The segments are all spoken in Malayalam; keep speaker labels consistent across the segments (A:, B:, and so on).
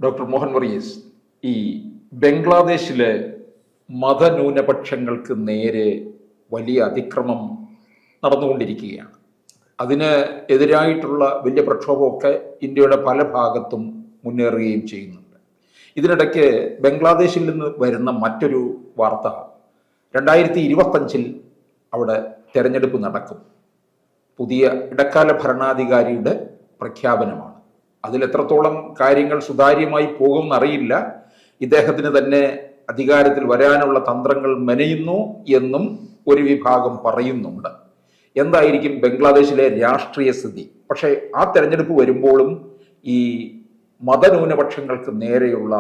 A: ഡോക്ടർ മോഹൻ വർഗീസ്, ഈ ബംഗ്ലാദേശിലെ മതന്യൂനപക്ഷങ്ങൾക്ക് നേരെ വലിയ അതിക്രമം നടന്നുകൊണ്ടിരിക്കുകയാണ്. അതിന് എതിരായിട്ടുള്ള വലിയ പ്രക്ഷോഭമൊക്കെ ഇന്ത്യയുടെ പല ഭാഗത്തും മുന്നേറുകയും ചെയ്യുന്നുണ്ട്. ഇതിനിടയ്ക്ക് ബംഗ്ലാദേശിൽ നിന്ന് വരുന്ന മറ്റൊരു വാർത്ത, 2025 അവിടെ തെരഞ്ഞെടുപ്പ് നടക്കും. പുതിയ ഇടക്കാല ഭരണാധികാരിയുടെ പ്രഖ്യാപനമാണ്. അതിലെത്രത്തോളം കാര്യങ്ങൾ സുതാര്യമായി പോകുമെന്നറിയില്ല. ഇദ്ദേഹത്തിന് തന്നെ അധികാരത്തിൽ വരാനുള്ള തന്ത്രങ്ങൾ മെനയുന്നു എന്നും ഒരു വിഭാഗം പറയുന്നുണ്ട്. എന്തായിരിക്കും ബംഗ്ലാദേശിലെ രാഷ്ട്രീയ സ്ഥിതി? പക്ഷേ ആ തെരഞ്ഞെടുപ്പ് വരുമ്പോഴും ഈ മതന്യൂനപക്ഷങ്ങൾക്ക് നേരെയുള്ള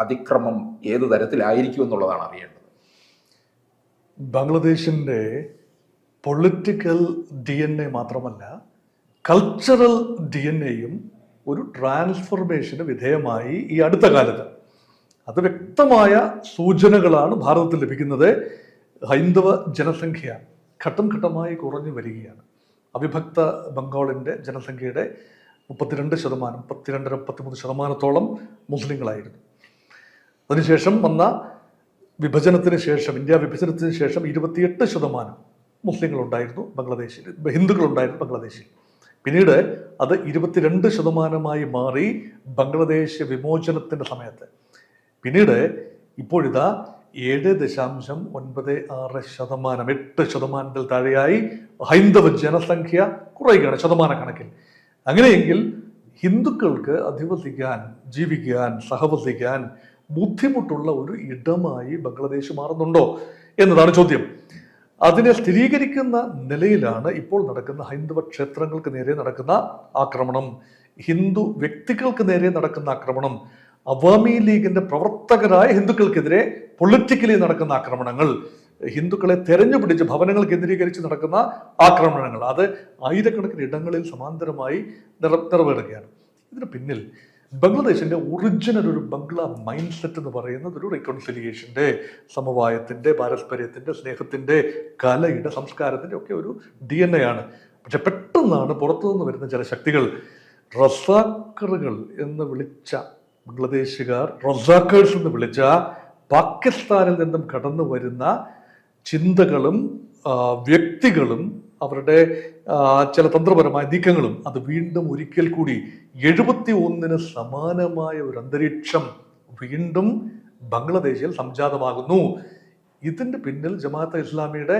A: അതിക്രമം ഏത് തരത്തിലായിരിക്കും എന്നുള്ളതാണ് അറിയേണ്ടത്.
B: ബംഗ്ലാദേശിൻ്റെ പൊളിറ്റിക്കൽ DNA മാത്രമല്ല, കൾച്ചറൽ DNA-യും ഒരു ട്രാൻസ്ഫോർമേഷന് വിധേയമായി ഈ അടുത്ത കാലത്ത്. അത് വ്യക്തമായ സൂചനകളാണ് ഭാരതത്തിൽ ലഭിക്കുന്നത്. ഹൈന്ദവ ജനസംഖ്യ ഘട്ടം ഘട്ടമായി കുറഞ്ഞു വരികയാണ്. അവിഭക്ത ബംഗാളിൻ്റെ ജനസംഖ്യയുടെ 32%, 32-33% മുസ്ലിങ്ങളായിരുന്നു. അതിനുശേഷം വന്ന വിഭജനത്തിന് ശേഷം, ഇന്ത്യ വിഭജനത്തിന് ശേഷം 28% മുസ്ലിങ്ങളുണ്ടായിരുന്നു ബംഗ്ലാദേശിൽ, ഹിന്ദുക്കളുണ്ടായിരുന്നു ബംഗ്ലാദേശിൽ. പിന്നീട് അത് 22% മാറി ബംഗ്ലാദേശ് വിമോചനത്തിൻ്റെ സമയത്ത്. പിന്നീട് ഇപ്പോഴിതാ 7.96%, 8% താഴെയായി ഹൈന്ദവ ജനസംഖ്യ കുറയുകയാണ് ശതമാനക്കണക്കിൽ. അങ്ങനെയെങ്കിൽ ഹിന്ദുക്കൾക്ക് അധിവസിക്കാൻ, ജീവിക്കാൻ, സഹവസിക്കാൻ ബുദ്ധിമുട്ടുള്ള ഒരു ഇടമായി ബംഗ്ലാദേശ് മാറുന്നുണ്ടോ എന്നതാണ് ചോദ്യം. അതിനെ സ്ഥിരീകരിക്കുന്ന നിലയിലാണ് ഇപ്പോൾ നടക്കുന്ന ഹൈന്ദവ ക്ഷേത്രങ്ങൾക്ക് നേരെ നടക്കുന്ന ആക്രമണം, ഹിന്ദു വ്യക്തികൾക്ക് നേരെ നടക്കുന്ന ആക്രമണം, അവാമി ലീഗിന്റെ പ്രവർത്തകരായ ഹിന്ദുക്കൾക്കെതിരെ പൊളിറ്റിക്കലി നടക്കുന്ന ആക്രമണങ്ങൾ, ഹിന്ദുക്കളെ തെരഞ്ഞുപിടിച്ച് ഭവനങ്ങൾ കേന്ദ്രീകരിച്ച് നടക്കുന്ന ആക്രമണങ്ങൾ, അത് ആയിരക്കണക്കിന് ഇടങ്ങളിൽ സമാന്തരമായി നിറവേറുകയാണ്. ഇതിന് പിന്നിൽ ബംഗ്ലാദേശിന്റെ ഒറിജിനൽ ഒരു ബംഗ്ലാ മൈൻഡ് സെറ്റ് എന്ന് പറയുന്നത് ഒരു റീകൺസിലിയേഷന്റെ, സമവായത്തിന്റെ, പാരസ്പര്യത്തിന്റെ, സ്നേഹത്തിന്റെ, കലയുടെ, സംസ്കാരത്തിന്റെ ഒക്കെ ഒരു DNA ആണ്. പക്ഷെ പെട്ടെന്നാണ് പുറത്തുനിന്ന് വരുന്ന ചില ശക്തികൾ, റസാക്കറുകൾ എന്ന് വിളിച്ച ബംഗ്ലാദേശുകാർ, റസാക്കേഴ്സ് എന്ന് വിളിച്ച പാകിസ്ഥാനിൽ നിന്നും കടന്നു വരുന്ന ചിന്തകളും വ്യക്തികളും അവരുടെ ചില തന്ത്രപരമായ നീക്കങ്ങളും അത് വീണ്ടും ഒരിക്കൽ കൂടി 71-ന് സമാനമായ ഒരു അന്തരീക്ഷം വീണ്ടും ബംഗ്ലാദേശിൽ സംജാതമാകുന്നു. ഇതിന്റെ പിന്നിൽ ജമാഅത്തെ ഇസ്ലാമിയുടെ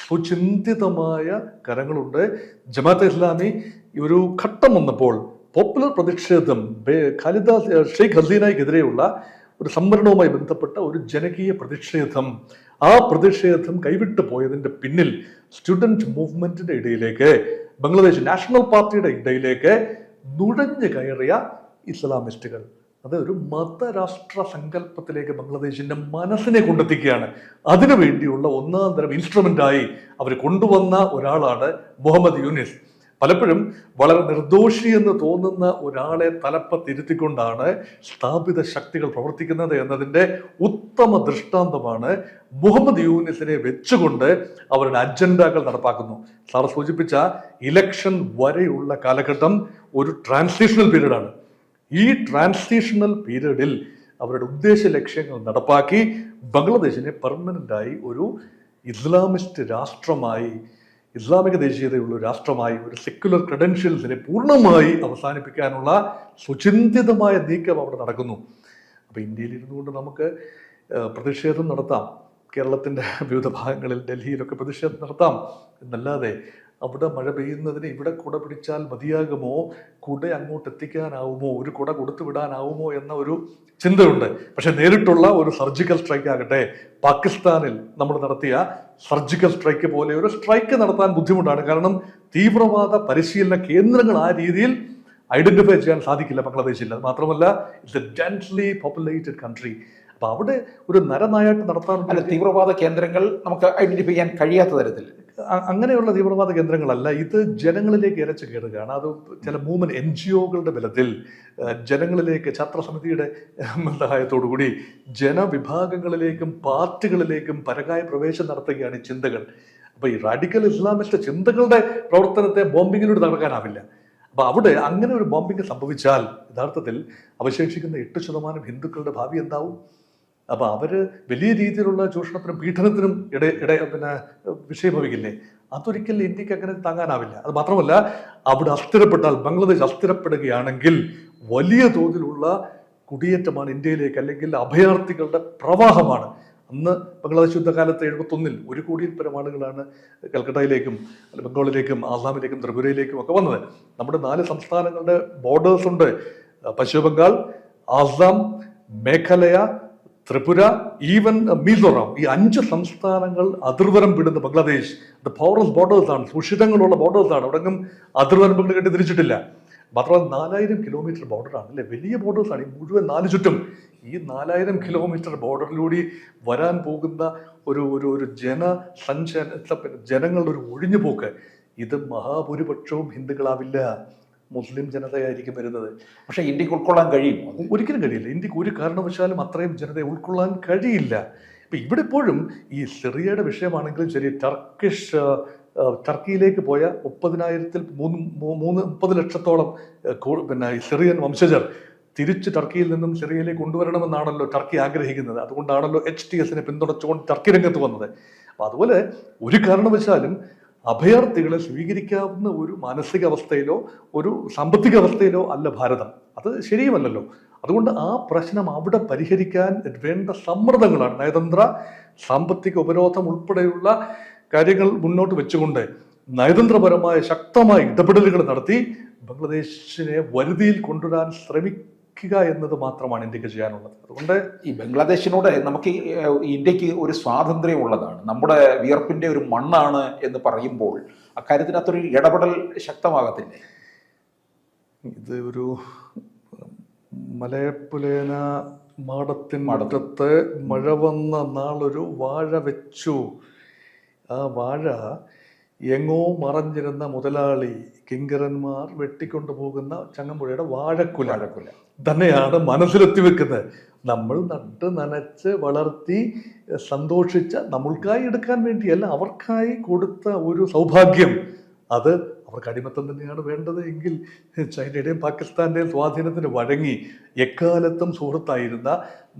B: സുചിന്തിതമായ കരങ്ങളുണ്ട്. ജമാഅത്തെ ഇസ്ലാമി ഒരു ഘട്ടം വന്നപ്പോൾ പോപ്പുലർ പ്രതിഷേധം, ഖാലിദ ഷെയ്ഖ് ഹസീനയ്ക്കെതിരെയുള്ള ഒരു സംവരണവുമായി ബന്ധപ്പെട്ട ഒരു ജനകീയ പ്രതിഷേധം, ആ പ്രതിഷേധം കൈവിട്ടു പോയതിന്റെ പിന്നിൽ സ്റ്റുഡന്റ് മൂവ്മെന്റിന്റെ ഇടയിലേക്ക്, ബംഗ്ലാദേശ് നാഷണൽ പാർട്ടിയുടെ ഇടയിലേക്ക് നുഴഞ്ഞു കയറിയ ഇസ്ലാമിസ്റ്റുകൾ, അത് ഒരു മതരാഷ്ട്ര സങ്കല്പത്തിലേക്ക് ബംഗ്ലാദേശിന്റെ മനസ്സിനെ കൊണ്ടെത്തിക്കുകയാണ്. അതിനു വേണ്ടിയുള്ള ഒന്നാം തരം ഇൻസ്ട്രുമെന്റായി അവർ കൊണ്ടുവന്ന ഒരാളാണ് മുഹമ്മദ് യൂനിസ്. പലപ്പോഴും വളരെ നിർദോഷി എന്ന് തോന്നുന്ന ഒരാളെ തലപ്പത്തിരുത്തിക്കൊണ്ടാണ് സ്ഥാപിത ശക്തികൾ പ്രവർത്തിക്കുന്നത് എന്നതിൻ്റെ ഉത്തമ ദൃഷ്ടാന്തമാണ് മുഹമ്മദ് യൂനിസിനെ വെച്ചുകൊണ്ട് അവരുടെ അജണ്ടകൾ നടപ്പാക്കുന്നു. സാർ സൂചിപ്പിച്ച ഇലക്ഷൻ വരെയുള്ള കാലഘട്ടം ഒരു ട്രാൻസിഷണൽ പീരീഡാണ്. ഈ ട്രാൻസിഷണൽ പീരീഡിൽ അവരുടെ ഉദ്ദേശ ലക്ഷ്യങ്ങൾ നടപ്പാക്കി ബംഗ്ലാദേശിനെ പെർമനന്റായി ഒരു ഇസ്ലാമിസ്റ്റ് രാഷ്ട്രമായി, ഇസ്ലാമിക ദേശീയതയുള്ള രാഷ്ട്രമായി, ഒരു സെക്യുലർ ക്രെഡൻഷ്യൽസിനെ പൂർണ്ണമായി അവസാനിപ്പിക്കാനുള്ള സുചിന്തിതമായ നീക്കം അവിടെ നടക്കുന്നു. അപ്പോൾ ഇന്ത്യയിൽ ഇരുന്നുകൊണ്ട് നമുക്ക് പ്രതിഷേധം നടത്താം, കേരളത്തിൻ്റെ വിവിധ ഭാഗങ്ങളിൽ, ഡൽഹിയിലൊക്കെ പ്രതിഷേധം നടത്താം എന്നല്ലാതെ അവിടെ മഴ പെയ്യുന്നതിന് ഇവിടെ കുട പിടിച്ചാൽ മതിയാകുമോ, കുട അങ്ങോട്ട് എത്തിക്കാനാവുമോ, ഒരു കുട കൊടുത്തു വിടാനാവുമോ എന്ന ഒരു ചിന്തയുണ്ട്. പക്ഷെ നേരിട്ടുള്ള ഒരു സർജിക്കൽ സ്ട്രൈക്ക് ആകട്ടെ, പാകിസ്ഥാനിൽ നമ്മൾ നടത്തിയ സർജിക്കൽ സ്ട്രൈക്ക് പോലെ ഒരു സ്ട്രൈക്ക് നടത്താൻ ബുദ്ധിമുട്ടാണ്. കാരണം തീവ്രവാദ പരിശീലന കേന്ദ്രങ്ങൾ ആ രീതിയിൽ ഐഡന്റിഫൈ ചെയ്യാൻ സാധിക്കില്ല ബംഗ്ലാദേശിൽ. അത് മാത്രമല്ല, it's A densely populated country. അപ്പൊ അവിടെ ഒരു നരനായാട്ട് നടത്താറുണ്ട്.
A: തീവ്രവാദ കേന്ദ്രങ്ങൾ നമുക്ക് ഐഡന്റിഫൈ ചെയ്യാൻ കഴിയാത്ത തരത്തിൽ
B: അങ്ങനെയുള്ള തീവ്രവാദ കേന്ദ്രങ്ങളല്ല, ഇത് ജനങ്ങളിലേക്ക് ഇരച്ചു കയറുകയാണ്. അത് ചില മൂവ്മെന്റ് NGO-കളുടെ ബലത്തിൽ ജനങ്ങളിലേക്ക്, ഛാത്രസമിതിയുടെ സഹായത്തോടുകൂടി ജനവിഭാഗങ്ങളിലേക്കും പാർട്ടികളിലേക്കും പരകായ പ്രവേശനം നടത്തുകയാണ് ഈ ചിന്തകൾ. അപ്പൊ ഈ റാഡിക്കൽ ഇസ്ലാമിസ്റ്റ് ചിന്തകളുടെ പ്രവർത്തനത്തെ ബോംബിങ്ങിലൂടെ തകർക്കാനാവില്ല. അപ്പൊ അവിടെ അങ്ങനെ ഒരു ബോംബിംഗ് സംഭവിച്ചാൽ യഥാർത്ഥത്തിൽ അവശേഷിക്കുന്ന 8% ഹിന്ദുക്കളുടെ ഭാവി എന്താവും? അപ്പൊ അവര് വലിയ രീതിയിലുള്ള ചൂഷണത്തിനും പീഡനത്തിനും പിന്നെ വിഷയഭവിക്കില്ലേ? അതൊരിക്കലും ഇന്ത്യക്ക് അങ്ങനെ താങ്ങാനാവില്ല. അത് മാത്രമല്ല, അവിടെ അസ്ഥിരപ്പെട്ടാൽ, ബംഗ്ലാദേശ് അസ്ഥിരപ്പെടുകയാണെങ്കിൽ വലിയ തോതിലുള്ള കുടിയേറ്റമാണ് ഇന്ത്യയിലേക്ക്, അല്ലെങ്കിൽ അഭയാർത്ഥികളുടെ പ്രവാഹമാണ്. അന്ന് ബംഗ്ലാദേശ് യുദ്ധകാലത്ത് 71-ൽ 1 കോടിയിൽ പരം ആളുകളാണ് കൽക്കട്ടയിലേക്കും ബംഗാളിലേക്കും ആസാമിലേക്കും ത്രിപുരയിലേക്കും ഒക്കെ വന്നത്. നമ്മുടെ 4 സംസ്ഥാനങ്ങളുടെ ബോർഡേഴ്സ് ഉണ്ട്. പശ്ചിമ ബംഗാൾ, ആസാം, മേഘാലയ, ത്രിപുര, ഈവൻ മിസോറാം. ഈ 5 സംസ്ഥാനങ്ങൾ അതിർവരം വിടുന്ന ബംഗ്ലാദേശ് പോറസ് ബോർഡേഴ്സ് ആണ്, സുഷിരങ്ങളുള്ള ബോർഡേഴ്സ് ആണ്. അവിടെങ്ങും അതിർവരമ്പുകൾ കെട്ടി തിരിച്ചിട്ടില്ല. മാത്രമല്ല 4000 കിലോമീറ്റർ ബോർഡറാണ് അല്ലേ, വലിയ ബോർഡേഴ്സ് ആണ്. ഈ മുഴുവൻ 4 ചുറ്റും ഈ 4000 കിലോമീറ്റർ ബോർഡറിലൂടെ വരാൻ പോകുന്ന ഒരു ജനങ്ങളുടെ ഒരു ഒഴിഞ്ഞുപോക്ക്, ഇത് മഹാഭൂരിപക്ഷവും ഹിന്ദുക്കളാവില്ല, മുസ്ലിം ജനതയായിരിക്കും വരുന്നത്.
A: പക്ഷെ ഇന്ത്യക്ക് ഉൾക്കൊള്ളാൻ കഴിയും?
B: ഒരിക്കലും കഴിയില്ല. ഇന്ത്യക്ക് ഒരു കാരണവശാലും അത്രയും ജനതയെ ഉൾക്കൊള്ളാൻ കഴിയില്ല. ഇപ്പൊ ഇവിടെ ഇപ്പോഴും ഈ സിറിയയുടെ വിഷയമാണെങ്കിലും ശരി, ടർക്കിയിലേക്ക് പോയ 30 ലക്ഷത്തോളം പിന്നെ സിറിയൻ വംശജർ തിരിച്ച് ടർക്കിയിൽ നിന്നും സിറിയയിലേക്ക് കൊണ്ടുവരണമെന്നാണല്ലോ ടർക്കി ആഗ്രഹിക്കുന്നത്. അതുകൊണ്ടാണല്ലോ HTSനെ പിന്തുണച്ചുകൊണ്ട് ടർക്കി രംഗത്ത് വന്നത്. അപ്പൊ അതുപോലെ ഒരു കാരണവശാലും അഭയാർത്ഥികളെ സ്വീകരിക്കാവുന്ന ഒരു മാനസികാവസ്ഥയിലോ ഒരു സാമ്പത്തിക അവസ്ഥയിലോ അല്ല ഭാരതം. അത് ശരിയുമല്ലല്ലോ. അതുകൊണ്ട് ആ പ്രശ്നം അവിടെ പരിഹരിക്കാൻ വേണ്ട സമ്മർദ്ദങ്ങളാണ്, നയതന്ത്ര സാമ്പത്തിക ഉപരോധം ഉൾപ്പെടെയുള്ള കാര്യങ്ങൾ മുന്നോട്ട് വെച്ചുകൊണ്ട് നയതന്ത്രപരമായ ശക്തമായ ഇടപെടലുകൾ നടത്തി ബംഗ്ലാദേശിനെ വരുതിയിൽ കൊണ്ടുവരാൻ ശ്രമിക്കുക എന്നത് മാത്രമാണ് ഇന്ത്യക്ക് ചെയ്യാനുള്ളത്. അതുകൊണ്ട്
A: ഈ ബംഗ്ലാദേശിനോട് നമുക്ക് ഇന്ത്യക്ക് ഒരു സ്വാതന്ത്ര്യം ഉള്ളതാണ്, നമ്മുടെ വിയർപ്പിന്റെ ഒരു മണ്ണാണ് എന്ന് പറയുമ്പോൾ അക്കാര്യത്തിനകത്തൊരു ഇടപെടൽ ശക്തമാകത്തില്ലേ?
B: ഇത് ഒരു മലയപ്പുലേന മാടത്തിനടുത്ത് മഴ വന്ന നാളൊരു വാഴ വെച്ചു. ആ വാഴ എങ്ങോ മറഞ്ഞിരുന്ന മുതലാളി കിങ്കരന്മാർ വെട്ടിക്കൊണ്ടുപോകുന്ന ചങ്ങമ്പുഴയുടെ വാഴക്കുല തന്നെയാണ് മനസ്സിലെത്തി വെക്കുന്നത്. നമ്മൾ നട്ട് നനച്ച് വളർത്തി സന്തോഷിച്ച, നമ്മൾക്കായി എടുക്കാൻ വേണ്ടിയല്ല, അവർക്കായി കൊടുത്ത ഒരു സൗഭാഗ്യം. അത് അവർക്ക് അടിമത്തം തന്നെയാണ് വേണ്ടത് എങ്കിൽ ചൈനയുടെയും പാകിസ്ഥാന്റെയും സ്വാധീനത്തിന് വഴങ്ങി എക്കാലത്തും സുഹൃത്തായിരുന്ന,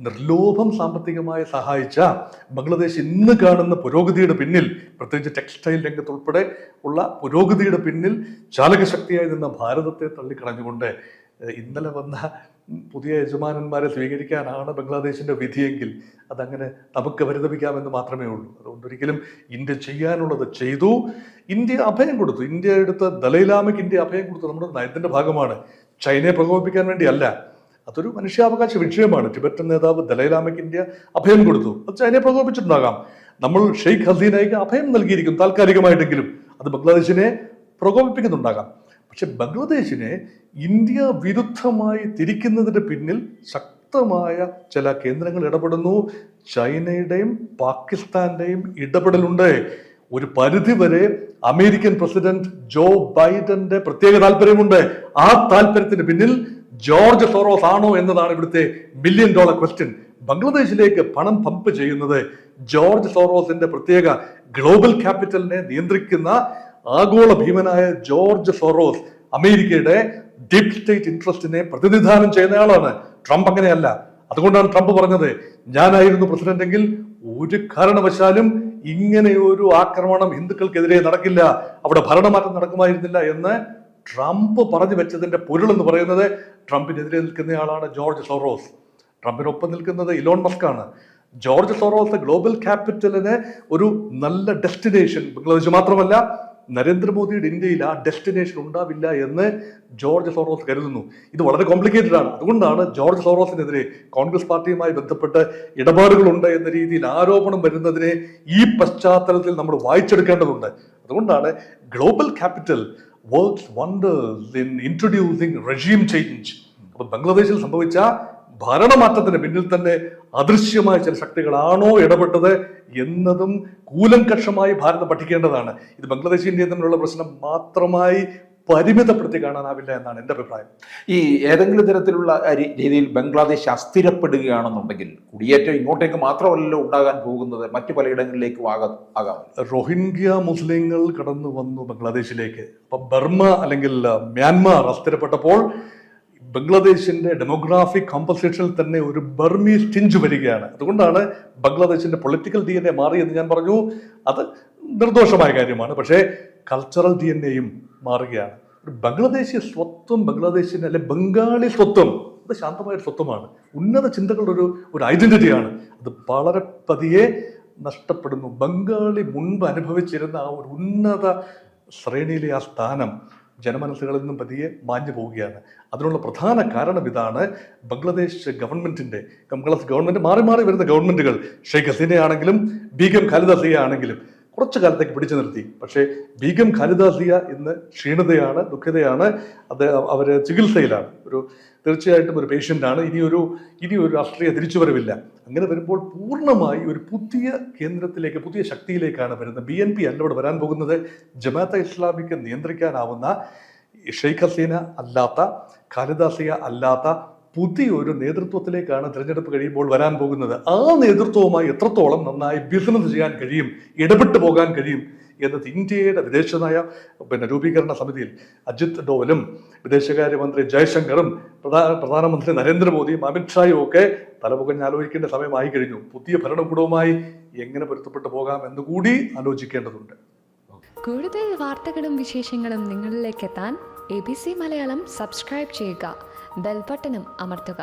B: നിർലോഭം സാമ്പത്തികമായി സഹായിച്ച ബംഗ്ലാദേശ് ഇന്ന് കാണുന്ന പുരോഗതിയുടെ പിന്നിൽ, പ്രത്യേകിച്ച് ടെക്സ്റ്റൈൽ രംഗത്തുൾപ്പെടെ ഉള്ള പുരോഗതിയുടെ പിന്നിൽ ചാലകശക്തിയായി നിന്ന ഭാരതത്തെ തള്ളിക്കളഞ്ഞുകൊണ്ട് ഇന്നലെ വന്ന പുതിയ യജമാനന്മാരെ സ്വീകരിക്കാനാണ് ബംഗ്ലാദേശിന്റെ വിധിയെങ്കിൽ അതങ്ങനെ നമുക്ക് പരിതപിക്കാമെന്ന് മാത്രമേ ഉള്ളൂ. അതുകൊണ്ടൊരിക്കലും ഇന്ത്യ ചെയ്യാനുള്ളത് ചെയ്തു. ഇന്ത്യ അഭയം കൊടുത്തു. ഇന്ത്യ എടുത്ത ദലൈലാമയ്ക്ക് ഇന്ത്യ അഭയം കൊടുത്തു നമ്മുടെ നയത്തിന്റെ ഭാഗമാണ്. ചൈനയെ പ്രകോപിപ്പിക്കാൻ വേണ്ടിയല്ല. അതൊരു മനുഷ്യാവകാശ വിഷയമാണ്. ടിബറ്റൻ നേതാവ് ദലൈലാമയ്ക്ക് ഇന്ത്യ അഭയം കൊടുത്തു. അത് ചൈനയെ പ്രകോപിപ്പിച്ചിട്ടുണ്ടാകാം. നമ്മൾ ഷെയ്ഖ് ഹസീനയ്ക്ക് അഭയം നൽകിയിരിക്കും താൽക്കാലികമായിട്ടെങ്കിലും. അത് ബംഗ്ലാദേശിനെ പ്രകോപിപ്പിക്കുന്നുണ്ടാകാം. പക്ഷെ ബംഗ്ലാദേശിനെ ഇന്ത്യ വിരുദ്ധമായി തിരിക്കുന്നതിന്റെ പിന്നിൽ ശക്തമായ ചില കേന്ദ്രങ്ങൾ ഇടപെടുന്നു. ചൈനയുടെയും പാകിസ്ഥാന്റെയും ഇടപെടലുണ്ട്. ഒരു പരിധിവരെ അമേരിക്കൻ പ്രസിഡന്റ് ജോ ബൈഡന്റെ പ്രത്യേക താല്പര്യമുണ്ട്. ആ താല്പര്യത്തിന് പിന്നിൽ ജോർജ് സോറോസ് ആണോ എന്നതാണ് ഇവിടുത്തെ $1 മില്യൺ ക്വസ്റ്റ്യൻ. ബംഗ്ലാദേശിലേക്ക് പണം പമ്പ് ചെയ്യുന്നത് ജോർജ് സോറോസിന്റെ പ്രത്യേക ഗ്ലോബൽ ക്യാപിറ്റലിനെ നിയന്ത്രിക്കുന്ന ആഗോള ഭീമനായ ജോർജ് സോറോസ്, അമേരിക്കയുടെ ഡീപ് സ്റ്റേറ്റ് ഇൻട്രസ്റ്റിനെ പ്രതിനിധാനം ചെയ്യുന്നയാളാണ്. ട്രംപ് അങ്ങനെയല്ല. അതുകൊണ്ടാണ് ട്രംപ് പറഞ്ഞത്, ഞാനായിരുന്നു പ്രസിഡന്റ് എങ്കിൽ ഒരു കാരണവശാലും ഇങ്ങനെയൊരു ആക്രമണം ഹിന്ദുക്കൾക്കെതിരെ നടക്കില്ല, അവിടെ ഭരണമാറ്റം നടക്കുമായിരുന്നില്ല എന്ന് ട്രംപ് പറഞ്ഞു വെച്ചതിന്റെ പൊരുളെന്ന് പറയുന്നത് ട്രംപിനെതിരെ നിൽക്കുന്നയാളാണ് ജോർജ് സോറോസ്. ട്രംപിനൊപ്പം നിൽക്കുന്നത് ഇലോൺ മസ്ക് ആണ്. ജോർജ് സോറോസ് ഗ്ലോബൽ ക്യാപിറ്റലിന് ഒരു നല്ല ഡെസ്റ്റിനേഷൻ ബംഗ്ലാദേശ് മാത്രമല്ല നരേന്ദ്രമോദിയുടെ ഇന്ത്യയിൽ ആ ഡെസ്റ്റിനേഷൻ ഉണ്ടാവില്ല എന്ന് ജോർജ് സോറോസ് കരുതുന്നു. ഇത് വളരെ കോംപ്ലിക്കേറ്റഡ് ആണ്. അതുകൊണ്ടാണ് ജോർജ് സോറോസിനെതിരെ കോൺഗ്രസ് പാർട്ടിയുമായി ബന്ധപ്പെട്ട് ഇടപാടുകളുണ്ട് എന്ന രീതിയിൽ ആരോപണം വരുന്നതിനെ ഈ പശ്ചാത്തലത്തിൽ നമ്മൾ വായിച്ചെടുക്കേണ്ടതുണ്ട്. അതുകൊണ്ടാണ് global capital works wonders in introducing regime change. അപ്പൊ ബംഗ്ലാദേശിൽ സംഭവിച്ച ഭരണമാറ്റത്തിന് പിന്നിൽ തന്നെ അദൃശ്യമായ ചില ശക്തികളാണോ ഇടപെട്ടത് എന്നതും കൂലങ്കഷമായി ഭാരതം പഠിക്കേണ്ടതാണ്. ഇത് ബംഗ്ലാദേശ് ഇന്ത്യയും തമ്മിലുള്ള പ്രശ്നം മാത്രമായി പരിമിതപ്പെടുത്തി കാണാനാവില്ല എന്നാണ് എൻ്റെ അഭിപ്രായം.
A: ഈ ഏതെങ്കിലും തരത്തിലുള്ള രീതിയിൽ ബംഗ്ലാദേശ് അസ്ഥിരപ്പെടുകയാണെന്നുണ്ടെങ്കിൽ കുടിയേറ്റം ഇങ്ങോട്ടേക്ക് മാത്രമല്ലല്ലോ ഉണ്ടാകാൻ പോകുന്നത്, മറ്റു പലയിടങ്ങളിലേക്കും ആകാം.
B: റോഹിംഗ്യ മുസ്ലിങ്ങൾ കടന്നു വന്നു ബംഗ്ലാദേശിലേക്ക്. അപ്പം ബർമ അല്ലെങ്കിൽ മ്യാൻമാർ അസ്ഥിരപ്പെട്ടപ്പോൾ ബംഗ്ലാദേശിന്റെ ഡെമോഗ്രാഫിക് കോമ്പസിഷനിൽ തന്നെ ഒരു ബർമീസ് ടിഞ്ച് വരികയാണ്. അതുകൊണ്ടാണ് ബംഗ്ലാദേശിന്റെ പൊളിറ്റിക്കൽ DNA മാറിയെന്ന് ഞാൻ പറഞ്ഞു. അത് നിർദോഷമായ കാര്യമാണ്. പക്ഷേ കൾച്ചറൽ DNAയും മാറുകയാണ്. ഒരു ബംഗ്ലാദേശി സ്വത്വം, ബംഗ്ലാദേശിന്റെ അല്ലെ ബംഗാളി സ്വത്വം, അത് ശാന്തമായ സ്വത്വമാണ്. ഉന്നത ചിന്തകളുടെ ഒരു ഐഡന്റിറ്റിയാണ്. അത് വളരെ പതിയെ നഷ്ടപ്പെടുന്നു. ബംഗാളി മുൻപ് അനുഭവിച്ചിരുന്ന ആ ഒരു ഉന്നത ശ്രേണിയിലെ ആ സ്ഥാനം ജനമനസ്സുകളിൽ നിന്നും പതിയെ മാഞ്ഞു പോവുകയാണ്. അതിനുള്ള പ്രധാന കാരണം ഇതാണ്. ബംഗ്ലാദേശ് ഗവൺമെന്റ് മാറി മാറി വരുന്ന ഗവൺമെന്റുകൾ, ഷെയ്ഖ് ഹസീന ആണെങ്കിലും ബീഗം ഖാലിദ സിയ ആണെങ്കിലും കുറച്ചു കാലത്തേക്ക് പിടിച്ചു നിർത്തി. പക്ഷേ ബീഗം ഖാലിദ സിയ ഇന്ന് ക്ഷീണിതയാണ്, ദുഃഖിതയാണ്. അവർ ചികിത്സയിലാണ്. തീർച്ചയായിട്ടും ഒരു പേഷ്യൻ്റാണ്. ഇനി ഒരു രാഷ്ട്രീയ തിരിച്ചുവരവില്ല. അങ്ങനെ വരുമ്പോൾ പൂർണ്ണമായി ഒരു പുതിയ കേന്ദ്രത്തിലേക്ക്, പുതിയ ശക്തിയിലേക്കാണ് വരുന്നത്. BNP അല്ല ഇവിടെ വരാൻ പോകുന്നത്. ജമാഅത്തെ ഇസ്ലാമിക്ക് നിയന്ത്രിക്കാനാവുന്ന ഷെയ്ഖ് ഹസീന അല്ലാത്ത, ഖാലിദ സിയ അല്ലാത്ത പുതിയൊരു നേതൃത്വത്തിലേക്കാണ് തിരഞ്ഞെടുപ്പ് കഴിയുമ്പോൾ വരാൻ പോകുന്നത്. ആ നേതൃത്വവുമായി എത്രത്തോളം നന്നായി ബിസിനസ് ചെയ്യാൻ കഴിയും, ഇടപെട്ടു പോകാൻ കഴിയും എന്നത് ഇന്ത്യയുടെ വിദേശനയ രൂപീകരണ സമിതിയിൽ അജിത് ഡോവലും വിദേശകാര്യമന്ത്രി ജയശങ്കറും പ്രധാനമന്ത്രി നരേന്ദ്രമോദിയും അമിത്ഷായും ഒക്കെ തലപുകഞ്ഞാലോചിക്കേണ്ട സമയമായി കഴിഞ്ഞു. പുതിയ ഭരണകൂടവുമായി എങ്ങനെ പൊരുത്തപ്പെട്ടു പോകാം എന്നുകൂടി ആലോചിക്കേണ്ടതുണ്ട്.
C: കൂടുതൽ വാർത്തകളും വിശേഷങ്ങളും നിങ്ങളിലേക്ക് എത്താൻ ABC മലയാളം സബ്സ്ക്രൈബ് ചെയ്യുക, ബെൽ ബട്ടണും അമർത്തുക.